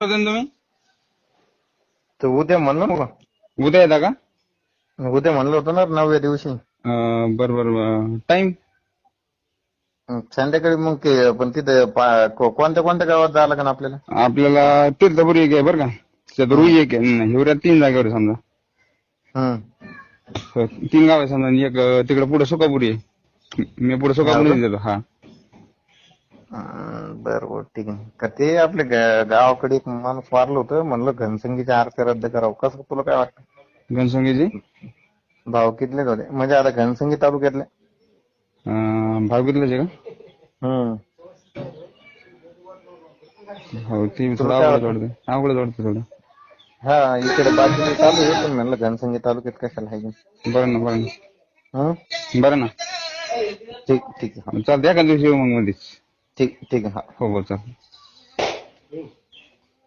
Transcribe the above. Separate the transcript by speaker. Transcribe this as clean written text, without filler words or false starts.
Speaker 1: होते ना तुम्ही?
Speaker 2: तर उद्या म्हणलं मग
Speaker 1: उद्या येता का?
Speaker 2: उद्या म्हणलं होतं ना 9व्या दिवशी.
Speaker 1: बरोबर. टाइम
Speaker 2: संध्याकाळी मग पण तिथे कोणत्या कोणत्या गावात जावं लागेल आपल्याला?
Speaker 1: आपल्याला तीर्थपुरी एक आहे बरं का, त्यात
Speaker 2: हं,
Speaker 1: रुई एक आहे. हिवऱ्यात 3 जागेवर आहे समजा.
Speaker 2: हं.
Speaker 1: 3 गाव आहे समजा आणि एक तिकडे पुढे सुकापुरी आहे. मी पुढे
Speaker 2: हो का?
Speaker 1: सुकापुरी देतो. हा
Speaker 2: बरं ठीक आहे. का ते आपल्या गावाकडे एक माणूस वारलं होतं, म्हणलं घनसंगीची आरती रद्द करावं. कसं तुला काय वाटतं?
Speaker 1: घनसंगीची
Speaker 2: भाव कितलेच होते म्हणजे आता घनसंगी तालुक्यातले.
Speaker 1: भावकीतलंच आहे का?
Speaker 2: हं.
Speaker 1: हो, ते
Speaker 2: तुला
Speaker 1: थोडं
Speaker 2: काय
Speaker 1: अवघडच
Speaker 2: वाटतं?
Speaker 1: वाटतं. अवघडच वाटतं थोडं.
Speaker 2: हा, इकडे बाकीचे चालू आहे पण म्हणलं घनसंगी तालुक्यात कशाला आहे?
Speaker 1: बरं ना, बरं ना,
Speaker 2: हं?
Speaker 1: बरं ना.
Speaker 2: ठीक ठीक आहे. हा.
Speaker 1: चालतं एका दिवशी येऊ मग मध्येच.
Speaker 2: ठीक ठीक आहे. हा.
Speaker 1: हो चालतं.